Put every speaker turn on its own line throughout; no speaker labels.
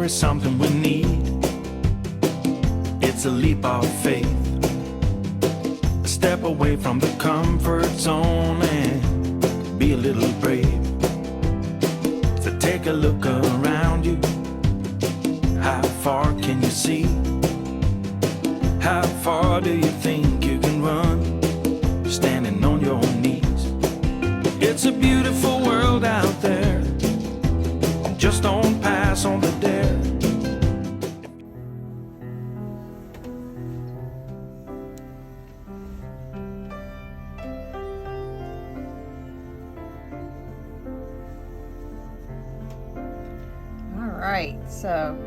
there is something we need. It's a leap of faith, a step away from the comfort zone and be a little brave. So take a look around you. How far can you see? How far do you think you can run, standing on your knees? It's a beautiful world out there, just don't pass on the dare.
All right, so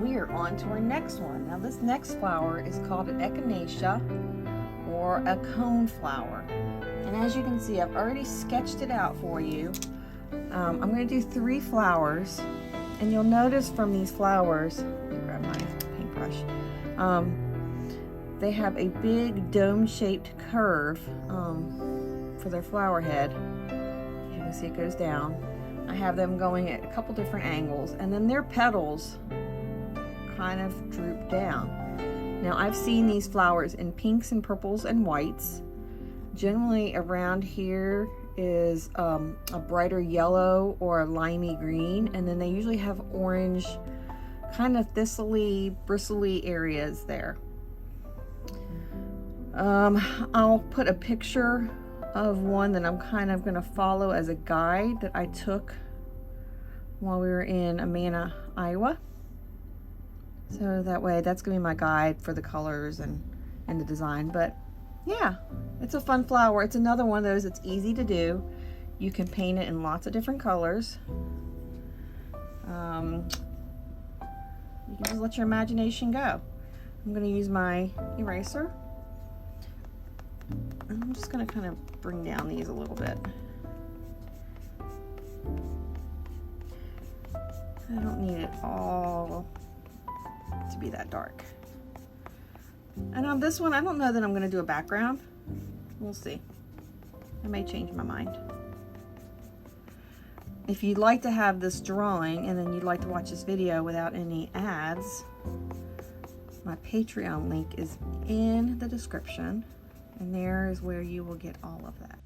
we are on to our next one. Now this next flower is called an echinacea or a coneflower. And as you can see, I've already sketched it out for you. I'm going to do 3 flowers, and you'll notice from these flowers, let me grab my paintbrush, they have a big dome-shaped curve for their flower head. As you can see, it goes down. I have them going at a couple different angles, and then their petals kind of droop down. Now I've seen these flowers in pinks and purples and whites. Generally around here is a brighter yellow or a limey green, and then they usually have orange, kind of thistly, bristly areas there. I'll put a picture of one that I'm kind of going to follow as a guide that I took while we were in Amana, Iowa. So that way, that's going to be my guide for the colors and the design. But yeah, it's a fun flower. It's another one of those that's easy to do. You can paint it in lots of different colors. You can just let your imagination go. I'm going to use my eraser. I'm just going to kind of bring down these a little bit. I don't need it all to be that dark. And on this one, I don't know that I'm going to do a background. We'll see. I may change my mind. If you'd like to have this drawing and then you'd like to watch this video without any ads, my Patreon link is in the description, and there is where you will get all of that.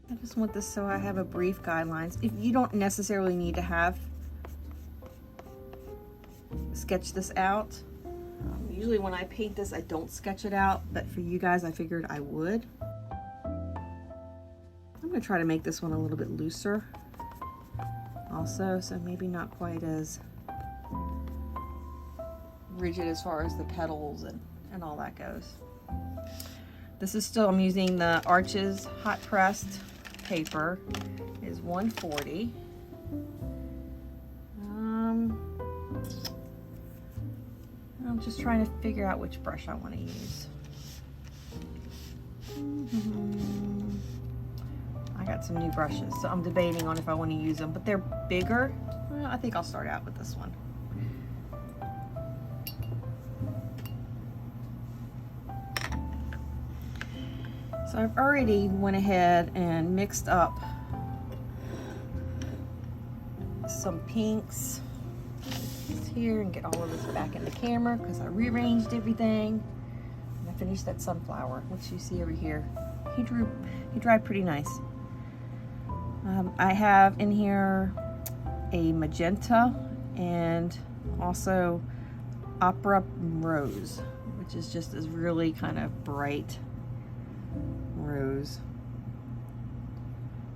I just want this so I have a brief guidelines. If you don't necessarily need to have sketch this out. Usually when I paint this, I don't sketch it out, but for you guys, I figured I would. I'm going to try to make this one a little bit looser also, so maybe not quite as rigid as far as the petals and all that goes. This is still, I'm using the Arches Hotpress paper, is 140. I'm just trying to figure out which brush I want to use. I got some new brushes, so I'm debating on if I want to use them, but they're bigger. Well, I think I'll start out with this one. So I've already went ahead and mixed up some pinks here and get all of this back in the camera because I rearranged everything. And I finished that sunflower, which you see over here. He dried pretty nice. I have in here a magenta and also opera rose, which is just this really kind of bright rose.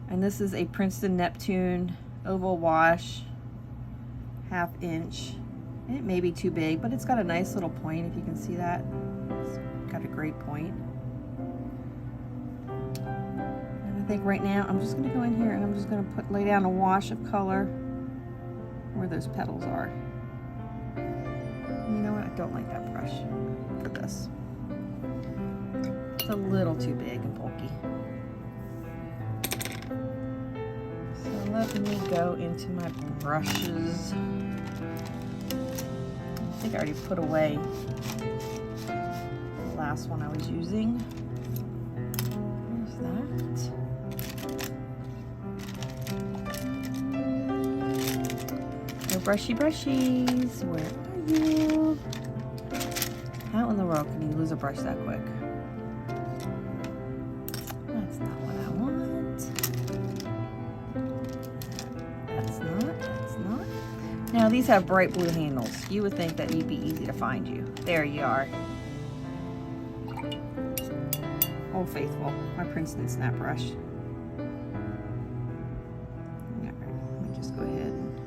And this is a Princeton Neptune oval wash, 1/2 inch. And it may be too big, but it's got a nice little point, if you can see that. It's got a great point. And I think right now I'm just going to go in here and I'm just going to lay down a wash of color where those petals are. You know what? I don't like that brush for this. It's a little too big and bulky. So let me go into my brushes. I think I already put away the last one I was using. There's that. brushy brushies, where are you? How in the world can you lose a brush that quick? That's not what I want. That's not. Now these have bright blue handles. You would think that you'd be easy to find you. There you are. Old Faithful, my Princeton snap brush. Alright, let me just go ahead and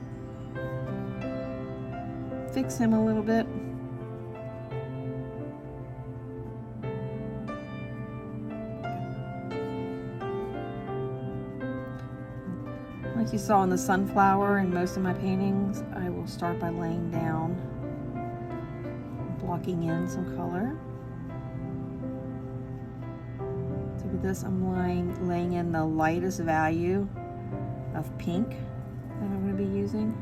fix him a little bit. Like you saw in the sunflower and most of my paintings, I will start by laying down, blocking in some color. So with this, I'm laying in the lightest value of pink that I'm going to be using.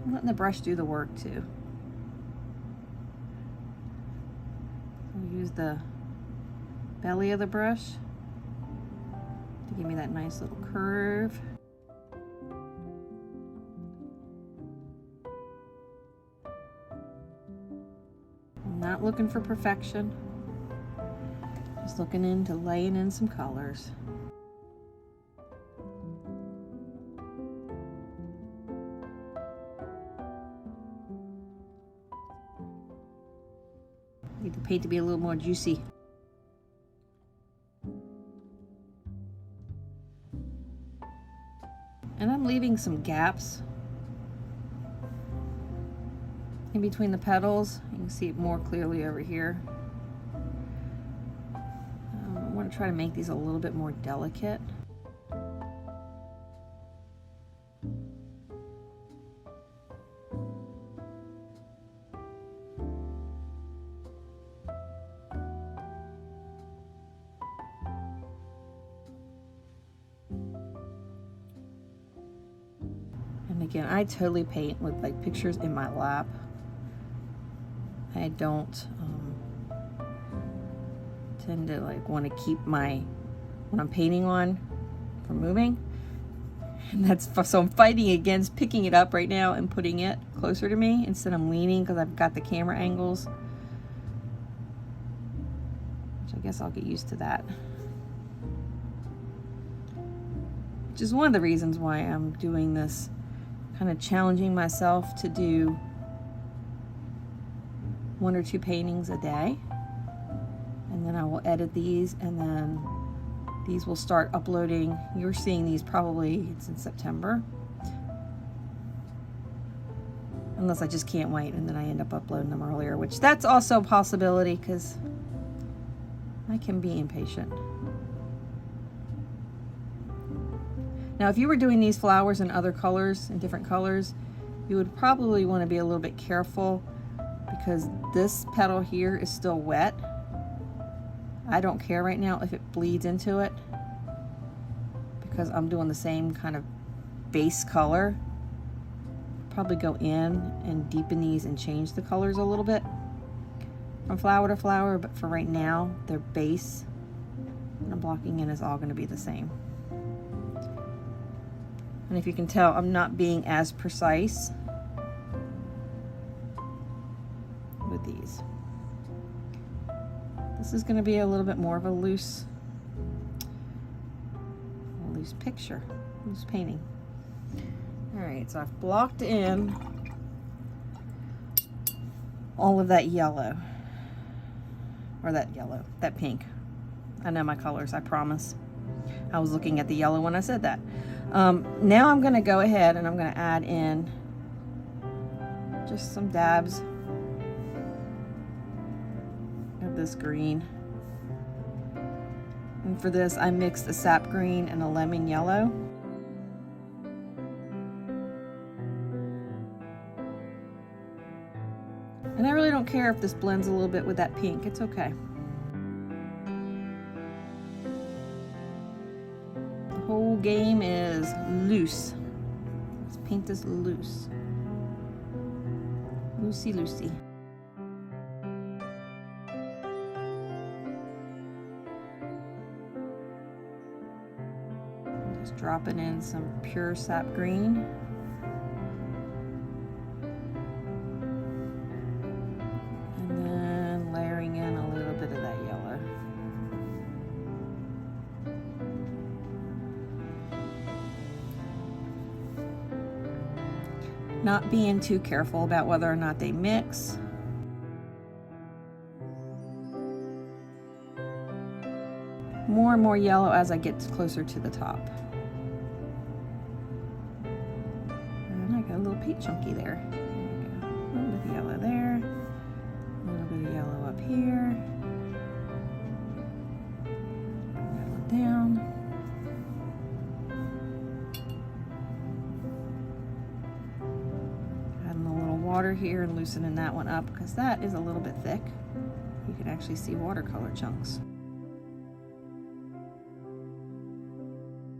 I'm letting the brush do the work too. I'll use the belly of the brush to give me that nice little curve. I'm not looking for perfection, just looking into laying in some colors. Need the paint to be a little more juicy. And I'm leaving some gaps in between the petals. You can see it more clearly over here. I want to try to make these a little bit more delicate. And again, I totally paint with like pictures in my lap. I don't tend to like want to keep my, what I'm painting on from moving. And that's, so I'm fighting against picking it up right now and putting it closer to me. Instead I'm leaning because I've got the camera angles. Which I guess I'll get used to that. Which is one of the reasons why I'm doing this, kind of challenging myself to do 1 or 2 paintings a day, and then I will edit these, and then these will start uploading. You're seeing these probably, it's in September, unless I just can't wait and then I end up uploading them earlier, which that's also a possibility because I can be impatient. Now, if you were doing these flowers in other colors, in different colors, you would probably want to be a little bit careful because this petal here is still wet. I don't care right now if it bleeds into it because I'm doing the same kind of base color. Probably go in and deepen these and change the colors a little bit from flower to flower, but for right now, their base and I'm blocking in is all going to be the same. And if you can tell, I'm not being as precise with these. This is going to be a little bit more of a loose picture, loose painting. All right, so I've blocked in all of that yellow, or that pink. I know my colors, I promise. I was looking at the yellow when I said that. Now I'm going to go ahead and I'm going to add in just some dabs of this green. And for this, I mixed a sap green and a lemon yellow. And I really don't care if this blends a little bit with that pink. It's okay. The whole game is loose. Let's paint this loose. Loosey. Just dropping in some pure sap green. And then layering in a little bit of that yellow. Not being too careful about whether or not they mix. More and more yellow as I get closer to the top. And I got a little paint chunky there. There we go. A little bit of yellow there. A little bit of yellow up here. Bring that one down. Water here and loosening that one up because that is a little bit thick. You can actually see watercolor chunks.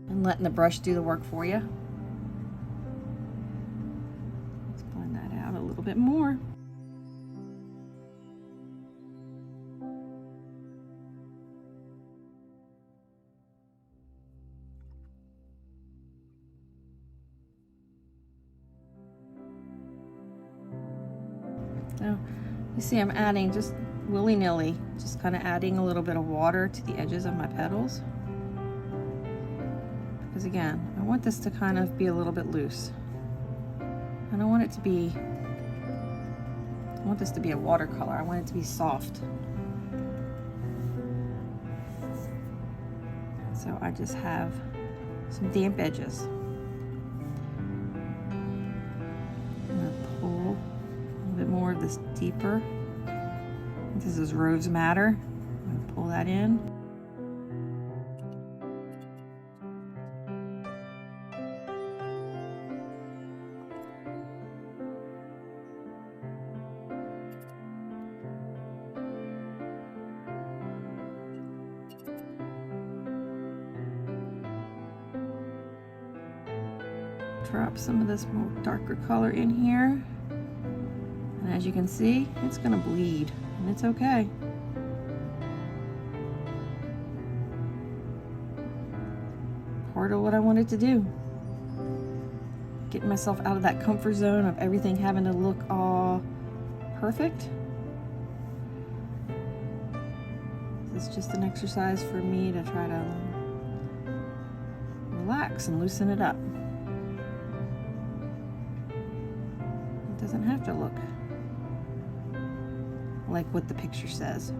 And letting the brush do the work for you. Let's blend that out a little bit more. So you see I'm adding just willy-nilly, just kind of adding a little bit of water to the edges of my petals. Because again, I want this to kind of be a little bit loose. I don't want it to be, I want this to be a watercolor. I want it to be soft. So I just have some damp edges. More of this deeper. This is Rose Madder. I'm going to pull that in. Drop some of this more darker color in here. And as you can see, it's gonna bleed, and it's okay. Part of what I wanted to do. Getting myself out of that comfort zone of everything having to look all perfect. It's just an exercise for me to try to relax and loosen it up. It doesn't have to look like what the picture says.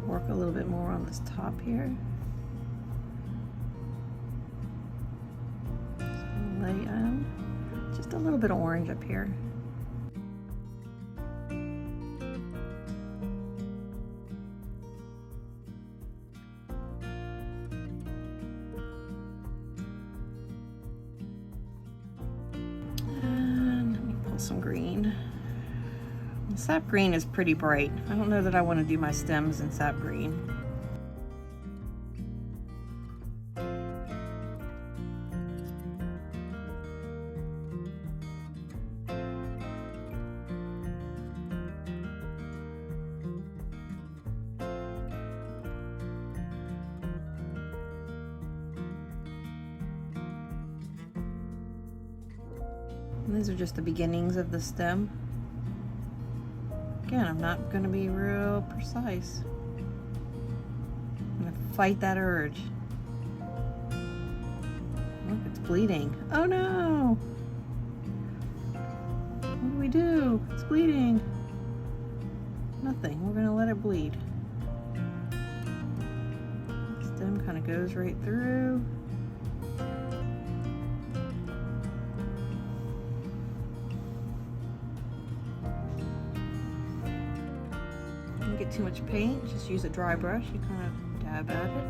Work a little bit more on this top here. Lay just a little bit of orange up here. And let me pull some green. Sap green is pretty bright. I don't know that I want to do my stems in sap green. And these are just the beginnings of the stem. Again, I'm not going to be real precise. I'm going to fight that urge. Look, it's bleeding. Oh no! What do we do? It's bleeding. Nothing. We're going to let it bleed. The stem kind of goes right through. too much paint, just use a dry brush. You kind of dab at it.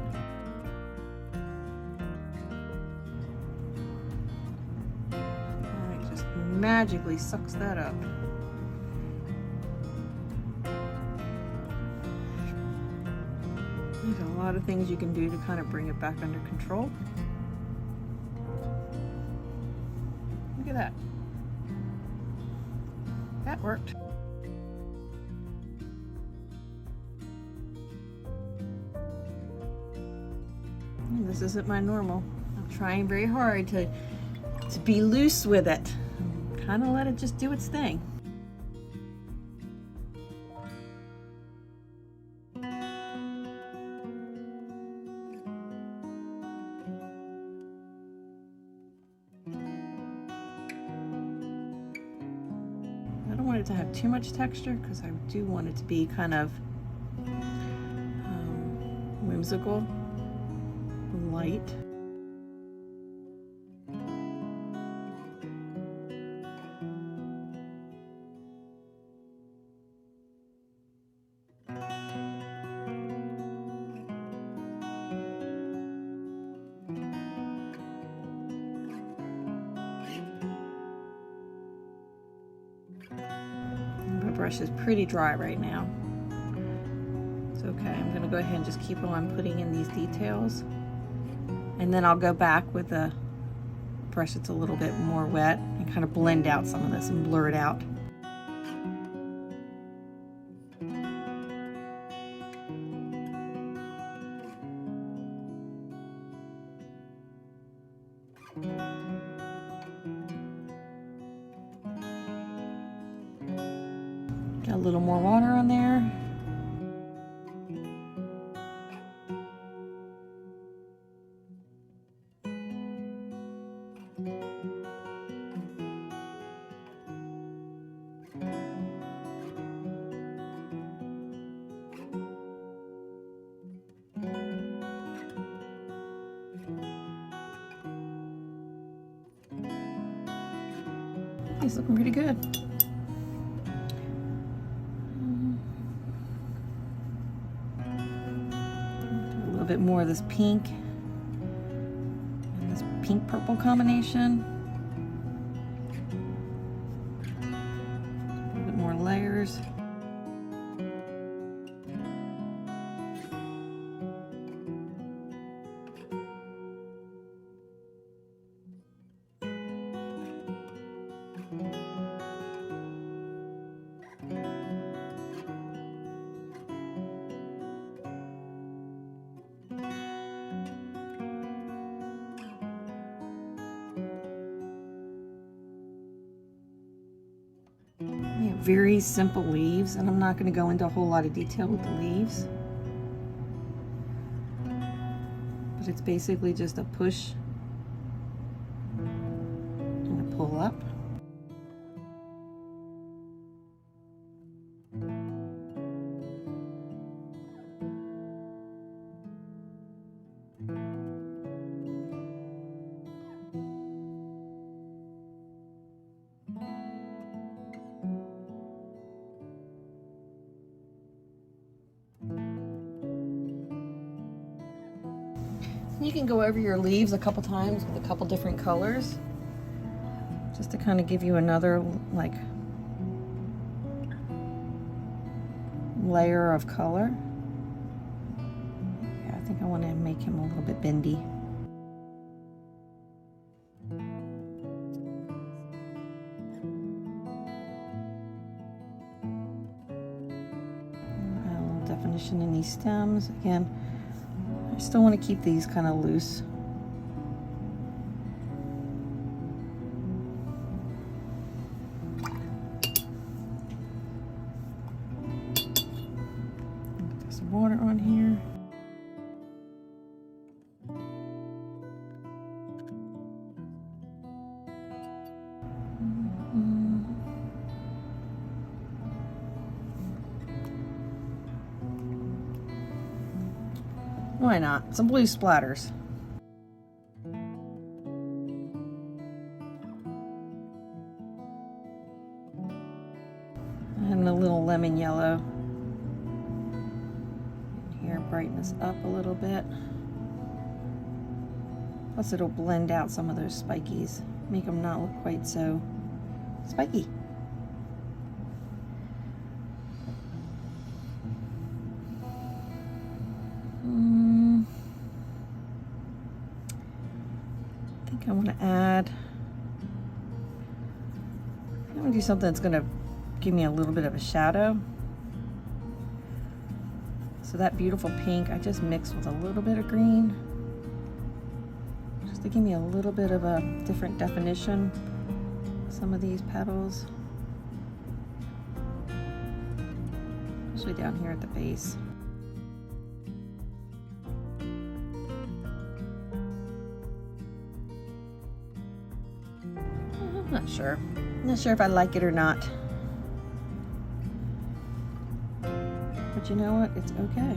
And it just magically sucks that up. There's a lot of things you can do to kind of bring it back under control. Look at that. That worked. This isn't my normal. I'm trying very hard to be loose with it. Kind of let it just do its thing. I don't want it to have too much texture because I do want it to be kind of whimsical, light. My brush is pretty dry right now. It's okay. I'm going to go ahead and just keep on putting in these details. And then I'll go back with a brush that's a little bit more wet and kind of blend out some of this and blur it out. Got a little more water on there. He's looking pretty good. A little bit more of this pink and this pink purple combination. A little bit more layers. Very simple leaves, and I'm not going to go into a whole lot of detail with the leaves, but it's basically just a push and a pull up. You can go over your leaves a couple times with a couple different colors, just to kind of give you another like layer of color. Yeah, I think I want to make him a little bit bendy. Add a little definition in these stems. Again, I still want to keep these kind of loose. Put some water on here. Why not? Some blue splatters. And a little lemon yellow. brighten this up a little bit. Plus it'll blend out some of those spikies, make them not look quite so spiky. I think I want to add, I'm going to do something that's going to give me a little bit of a shadow. So that beautiful pink I just mixed with a little bit of green, just to give me a little bit of a different definition. Some of these petals, especially down here at the base. I'm not sure. I'm not sure if I like it or not. But you know what? It's okay.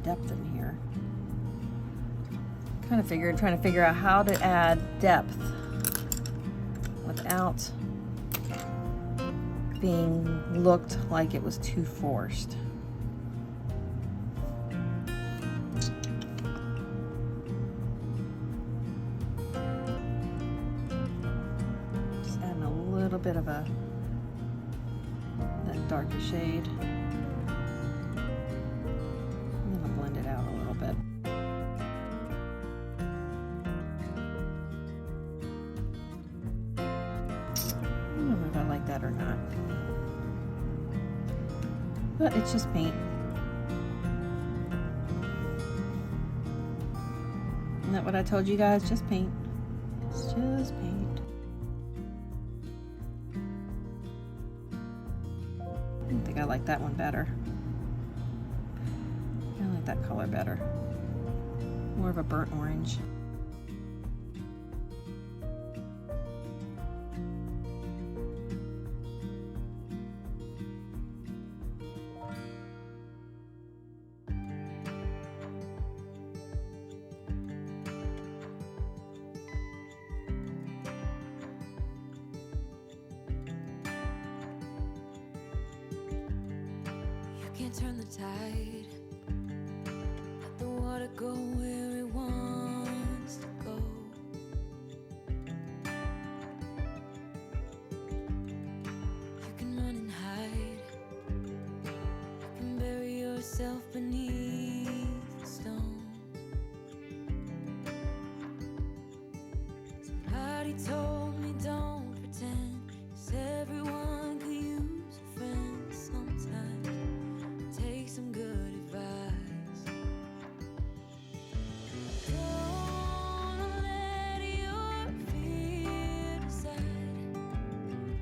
Depth in here. Trying to figure out how to add depth without being looked like it was too forced. Just adding a little bit of that darker shade. That or not, but it's just paint. Isn't that what I told you guys? Just paint. It's just paint. I think I like that one better. I like that color better. More of a burnt orange.
Can't turn the tide, let the water go where it wants to go. You can run and hide, you can bury yourself beneath the stones. Somebody told me don't pretend, 'cause everyone could use a friend sometimes. Take some good advice. Don't let your fear decide.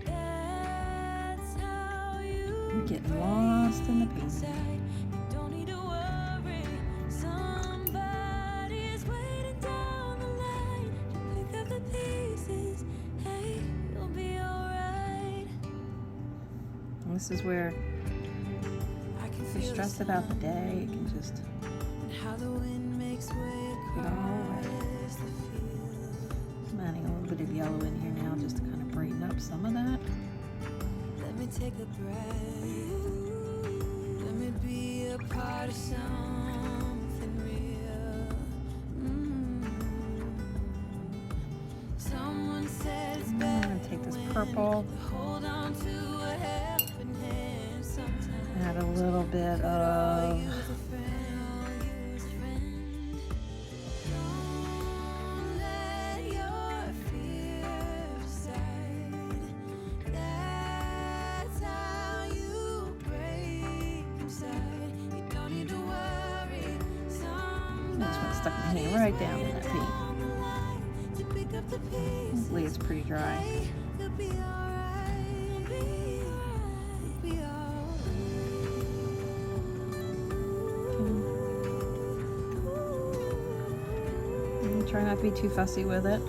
That's how you
get lost in the paint.
You don't need to worry. Somebody's waiting down the line to pick up the pieces. Hey, you'll be alright.
And this is where if you're stressed about the day, you can just
how the wind makes way
put it all away. I'm adding a little bit of yellow in here now just to kind of brighten up some of that.
Let me take a breath. Let me be a part of something real. Someone says
I'm going to take this purple,
hold on to what happened here sometimes.
add a little bit of stuck my hand right down in that paint. Hopefully it's pretty dry. And try not to be too fussy with it.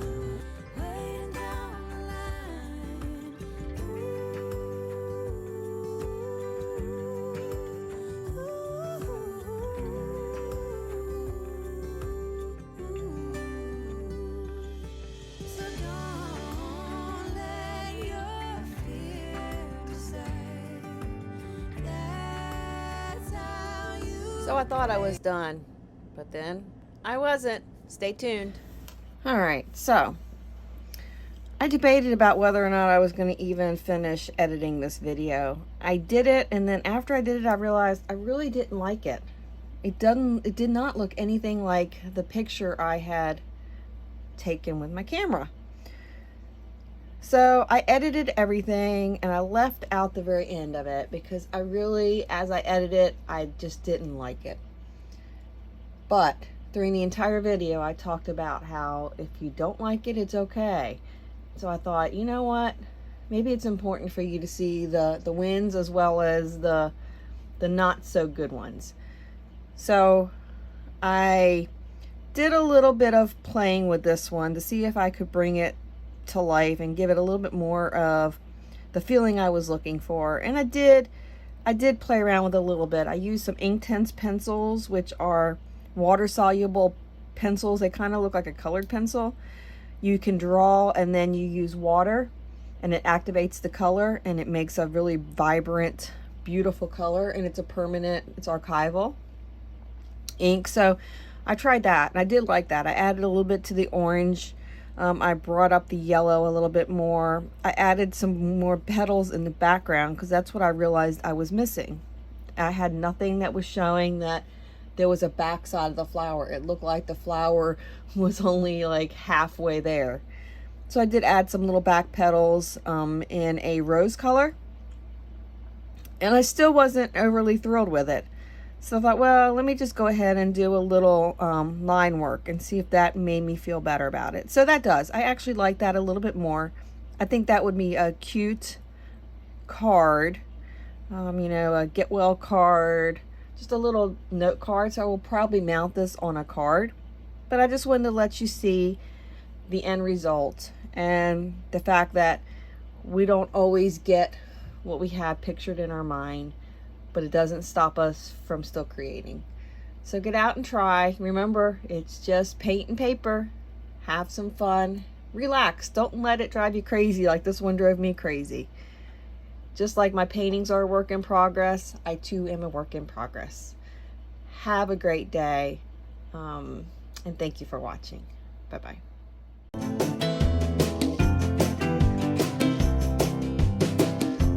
So I thought I was done, but then I wasn't. Stay tuned. All right, so I debated about whether or not I was going to even finish editing this video. I did it, and then after I did it, I realized I really didn't like it. It did not look anything like the picture I had taken with my camera. So I edited everything, and I left out the very end of it because I really, as I edited it, I just didn't like it. But during the entire video, I talked about how if you don't like it, it's okay. So I thought, you know what? Maybe it's important for you to see the wins as well as the not so good ones. So I did a little bit of playing with this one to see if I could bring it to life and give it a little bit more of the feeling I was looking for. And I did play around with it a little bit. I used some Inktense pencils, which are water soluble pencils. They kind of look like a colored pencil. You can draw and then you use water and it activates the color and it makes a really vibrant, beautiful color, and it's a permanent, it's archival ink. So I tried that and I did like that. I added a little bit to the orange. I brought up the yellow a little bit more. I added some more petals in the background because that's what I realized I was missing. I had nothing that was showing that there was a backside of the flower. It looked like the flower was only like halfway there. So I did add some little back petals in a rose color. And I still wasn't overly thrilled with it. So I thought, well, let me just go ahead and do a little line work and see if that made me feel better about it. So that does. I actually like that a little bit more. I think that would be a cute card, you know, a get well card, just a little note card. So I will probably mount this on a card. But I just wanted to let you see the end result and the fact that we don't always get what we have pictured in our mind, but it doesn't stop us from still creating. So get out and try. Remember, it's just paint and paper. Have some fun. Relax. Don't let it drive you crazy like this one drove me crazy. Just like my paintings are a work in progress, I too am a work in progress. Have a great day, and thank you for watching. Bye-bye.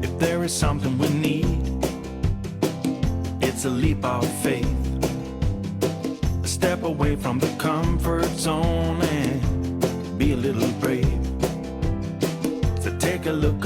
If there is something we need, it's a leap of faith. A step away from the comfort zone and be a little brave. So take a look